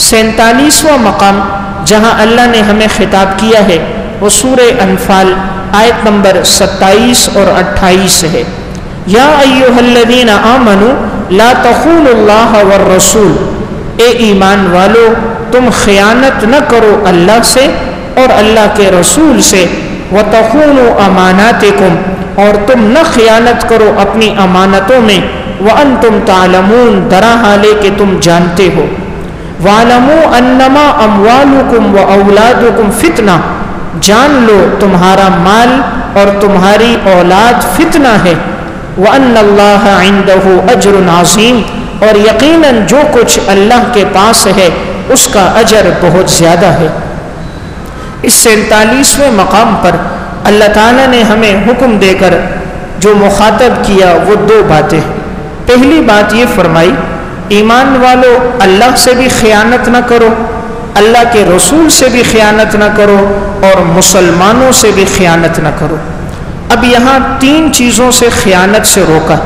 47واں مقام جہاں اللہ نے ہمیں خطاب کیا ہے وہ سورہ انفال آیت نمبر 27 اور 28 ہے۔ یا ایھا الذین آمنوا لا تخونوا اللہ والرسول، اے ایمان والو تم خیانت نہ کرو اللہ سے اور اللہ کے رسول سے، وتخونوا اماناتکم، اور تم نہ خیانت کرو اپنی امانتوں میں، وانتم تعلمون، درا حالے کہ تم جانتے ہو، وَاعْلَمُوا أَنَّمَا أَمْوَالُكُمْ وَأَوْلَادُكُمْ فتنہ، جان لو تمہارا مال اور تمہاری اولاد فتنہ ہے، وَأَنَّ اللَّهَ عِنْدَهُ أَجْرٌ عَظِيمٌ، اور یقیناً جو کچھ اللہ کے پاس ہے اس کا اجر بہت زیادہ ہے۔ اس 47ویں مقام پر اللہ تعالیٰ نے ہمیں حکم دے کر جو مخاطب کیا وہ دو باتیں۔ پہلی بات یہ فرمائی ایمان والو اللہ سے بھی خیانت نہ کرو، اللہ کے رسول سے بھی خیانت نہ کرو، اور مسلمانوں سے بھی خیانت نہ کرو۔ اب یہاں تین چیزوں سے خیانت سے روکا۔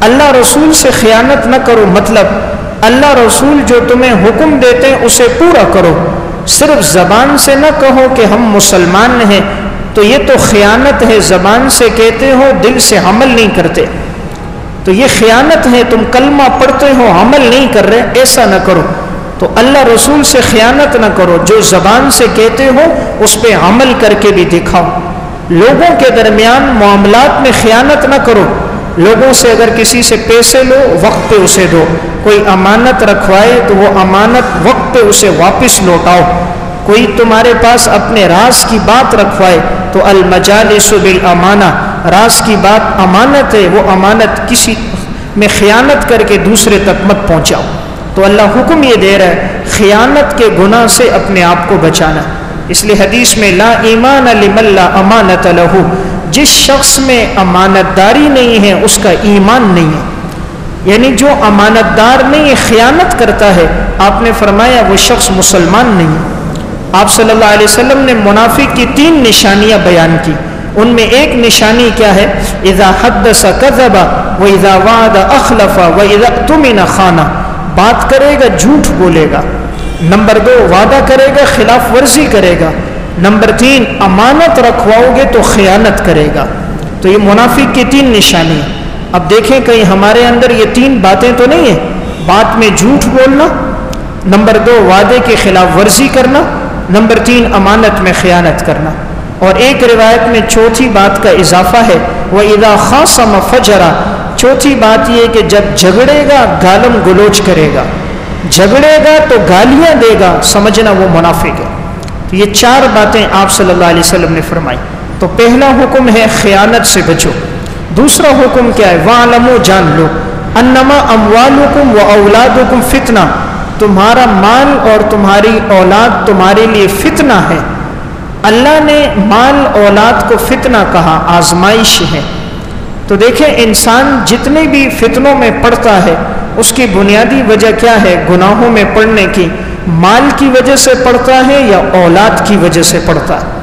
اللہ رسول سے خیانت نہ کرو مطلب اللہ رسول جو تمہیں حکم دیتے ہیں اسے پورا کرو، صرف زبان سے نہ کہو کہ ہم مسلمان ہیں تو یہ تو خیانت ہے، زبان سے کہتے ہو دل سے عمل نہیں کرتے تو یہ خیانت ہے، تم کلمہ پڑھتے ہو عمل نہیں کر رہے، ایسا نہ کرو۔ تو اللہ رسول سے خیانت نہ کرو، جو زبان سے کہتے ہو اس پہ عمل کر کے بھی دکھاؤ۔ لوگوں کے درمیان معاملات میں خیانت نہ کرو، لوگوں سے اگر کسی سے پیسے لو وقت پہ اسے دو، کوئی امانت رکھوائے تو وہ امانت وقت پہ اسے واپس لوٹاؤ، کوئی تمہارے پاس اپنے راز کی بات رکھوائے تو المجالس بالامانہ، راز کی بات امانت ہے، وہ امانت کسی میں خیانت کر کے دوسرے تک مت پہنچاؤ۔ تو اللہ حکم یہ دے رہا ہے خیانت کے گناہ سے اپنے آپ کو بچانا۔ اس لیے حدیث میں لا ایمان لمن لا امانت لہ، جس شخص میں امانت داری نہیں ہے اس کا ایمان نہیں ہے، یعنی جو امانت دار نہیں ہے خیانت کرتا ہے، آپ نے فرمایا وہ شخص مسلمان نہیں ہے۔ آپ صلی اللہ علیہ وسلم نے منافق کی 3 نشانیاں بیان کی، ان میں ایک نشانی کیا ہے؟ اذا حدث کذب واذا وعد اخلف واذا اؤتمن خان، بات کرے گا جھوٹ بولے گا، نمبر 2 وعدہ کرے گا خلاف ورزی کرے گا، نمبر 3 امانت رکھواؤ گے تو خیانت کرے گا۔ تو یہ منافق کی 3 نشانی ہیں۔ اب دیکھیں کہیں ہمارے اندر یہ 3 باتیں تو نہیں ہیں، بات میں جھوٹ بولنا، نمبر 2 وعدے کی خلاف ورزی کرنا، نمبر 3 امانت میں خیانت کرنا۔ اور ایک روایت میں چوتھی بات کا اضافہ ہے وَإِذَا خَاصَمَ فَجَرَ، چوتھی بات یہ کہ جب جھگڑے گا گالم گلوچ کرے گا، جھگڑے گا تو گالیاں دے گا، سمجھنا وہ منافق ہے۔ تو یہ 4 باتیں آپ صلی اللہ علیہ وسلم نے فرمائی۔ تو پہلا حکم ہے خیانت سے بچو، دوسرا حکم کیا ہے؟ وَاعْلَمُوا، جان لو، اَنَّمَا أَمْوَالُكُمْ وَأَوْلَادُكُمْ فِتْنَةٌ، تمہارا مال اور تمہاری اولاد تمہارے لیے فتنہ ہے۔ اللہ نے مال اولاد کو فتنہ کہا، آزمائش ہے۔ تو دیکھیں انسان جتنے بھی فتنوں میں پڑتا ہے اس کی بنیادی وجہ کیا ہے؟ گناہوں میں پڑنے کی، مال کی وجہ سے پڑتا ہے یا اولاد کی وجہ سے پڑتا ہے؟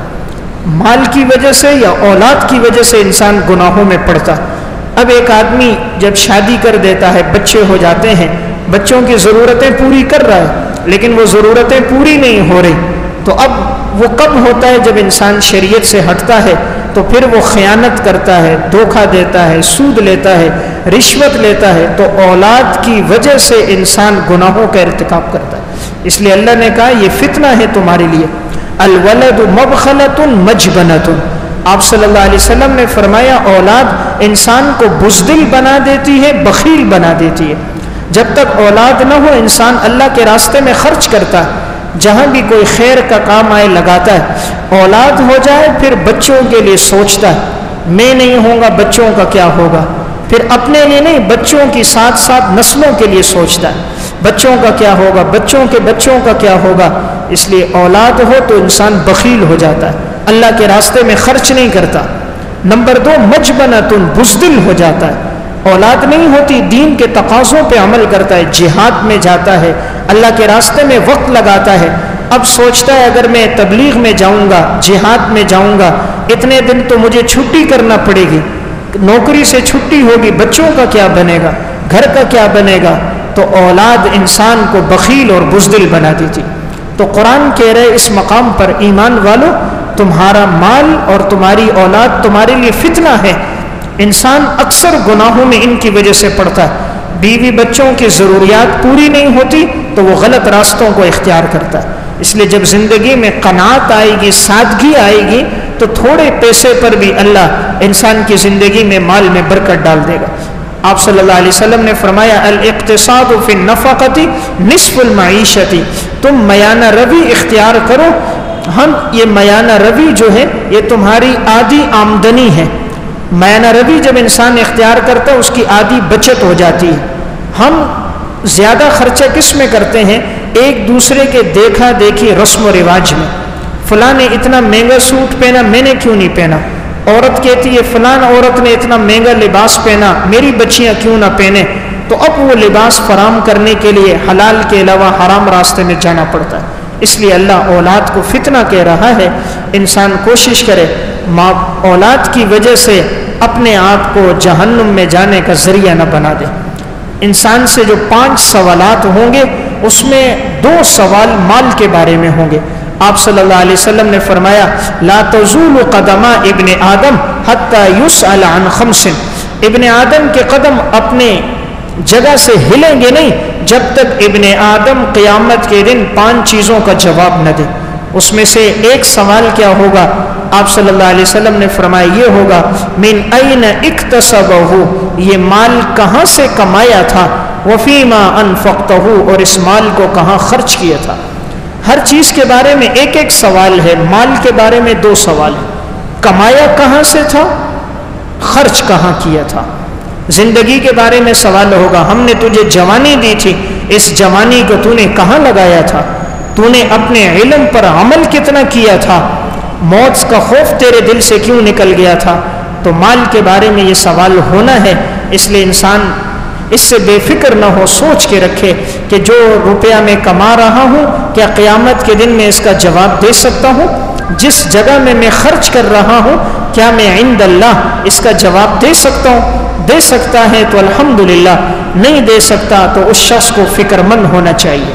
مال کی وجہ سے یا اولاد کی وجہ سے انسان گناہوں میں پڑتا ہے۔ اب ایک آدمی جب شادی کر دیتا ہے، بچے ہو جاتے ہیں، بچوں کی ضرورتیں پوری کر رہا ہے لیکن وہ ضرورتیں پوری نہیں ہو رہی، تو اب وہ کب ہوتا ہے؟ جب انسان شریعت سے ہٹتا ہے تو پھر وہ خیانت کرتا ہے، دھوکہ دیتا ہے، سود لیتا ہے، رشوت لیتا ہے، تو اولاد کی وجہ سے انسان گناہوں کا ارتکاب کرتا ہے۔ اس لیے اللہ نے کہا یہ فتنہ ہے تمہارے لیے، الولد مبخلۃ مجبنۃ، آپ صلی اللہ علیہ وسلم نے فرمایا اولاد انسان کو بزدل بنا دیتی ہے، بخیل بنا دیتی ہے۔ جب تک اولاد نہ ہو انسان اللہ کے راستے میں خرچ کرتا ہے، جہاں بھی کوئی خیر کا کام آئے لگاتا ہے، اولاد ہو جائے پھر بچوں کے لیے سوچتا ہے، میں نہیں ہوں گا بچوں کا کیا ہوگا، پھر اپنے لیے نہیں بچوں کی ساتھ ساتھ نسلوں کے لیے سوچتا ہے، بچوں کا کیا ہوگا، بچوں کے بچوں کا کیا ہوگا۔ اس لیے اولاد ہو تو انسان بخیل ہو جاتا ہے، اللہ کے راستے میں خرچ نہیں کرتا۔ نمبر 2 مجبنۃ، بزدل ہو جاتا ہے، اولاد نہیں ہوتی دین کے تقاضوں پہ عمل کرتا ہے، جہاد میں جاتا ہے، اللہ کے راستے میں وقت لگاتا ہے، اب سوچتا ہے اگر میں تبلیغ میں جاؤں گا، جہاد میں جاؤں گا، اتنے دن تو مجھے چھٹی کرنا پڑے گی، نوکری سے چھٹی ہوگی، بچوں کا کیا بنے گا، گھر کا کیا بنے گا، تو اولاد انسان کو بخیل اور بزدل بنا دیتی۔ تو قرآن کہہ رہے اس مقام پر ایمان والو، تمہارا مال اور تمہاری اولاد تمہارے لیے فتنہ ہے۔ انسان اکثر گناہوں میں ان کی وجہ سے پڑتا ہے، بیوی بچوں کی ضروریات پوری نہیں ہوتی تو وہ غلط راستوں کو اختیار کرتا ہے۔ اس لیے جب زندگی میں قناعت آئے گی، سادگی آئے گی، تو تھوڑے پیسے پر بھی اللہ انسان کی زندگی میں مال میں برکت ڈال دے گا۔ آپ صلی اللہ علیہ وسلم نے فرمایا الاقتصاد فی النفقۃ نصف المعیشۃ، تم میانہ روی اختیار کرو، ہم یہ میانہ روی جو ہے یہ تمہاری آدھی آمدنی ہے۔ میانہ روی جب انسان اختیار کرتا ہے اس کی آدھی بچت ہو جاتی ہے۔ ہم زیادہ خرچہ کس میں کرتے ہیں؟ ایک دوسرے کے دیکھا دیکھی رسم و رواج میں۔ فلاں نے اتنا مہنگا سوٹ پہنا، میں نے کیوں نہیں پہنا؟ عورت کہتی ہے فلان عورت نے اتنا مہنگا لباس پہنا، میری بچیاں کیوں نہ پہنے؟ تو اب وہ لباس فراہم کرنے کے لیے حلال کے علاوہ حرام راستے میں جانا پڑتا ہے۔ اس لیے اللہ اولاد کو فتنہ کہہ رہا ہے۔ انسان کوشش کرے ماں اولاد کی وجہ سے اپنے آپ کو جہنم میں جانے کا ذریعہ نہ بنا دے۔ انسان سے جو 5 سوالات ہوں گے اس میں 2 سوال مال کے بارے میں ہوں گے۔ آپ صلی اللہ علیہ وسلم نے فرمایا لا تزول قدم ابن آدم حتی یسأل عن 5، ابن آدم کے قدم اپنے جگہ سے ہلیں گے نہیں جب تک ابن آدم قیامت کے دن 5 چیزوں کا جواب نہ دے۔ اس میں سے ایک سوال کیا ہوگا؟ آپ صلی اللہ علیہ وسلم نے فرمایا یہ ہوگا من این اکتسبہ، یہ مال کہاں سے کمایا تھا، وفیما انفقتہ، اور اس مال کو کہاں خرچ کیا تھا۔ ہر چیز کے بارے میں ایک ایک سوال ہے، مال کے بارے میں 2 سوال ہیں، کمایا کہاں سے تھا، خرچ کہاں کیا تھا۔ زندگی کے بارے میں سوال ہوگا، ہم نے تجھے جوانی دی تھی، اس جوانی کو تو نے کہاں لگایا تھا، تو نے اپنے علم پر عمل کتنا کیا تھا، موت کا خوف تیرے دل سے کیوں نکل گیا تھا۔ تو مال کے بارے میں یہ سوال ہونا ہے، اس لیے انسان اس سے بے فکر نہ ہو، سوچ کے رکھے کہ جو روپیہ میں کما رہا ہوں کیا قیامت کے دن میں اس کا جواب دے سکتا ہوں، جس جگہ میں خرچ کر رہا ہوں کیا میں عند اللہ اس کا جواب دے سکتا ہوں؟ دے سکتا ہے تو الحمدللہ، نہیں دے سکتا تو اس شخص کو فکر مند ہونا چاہیے۔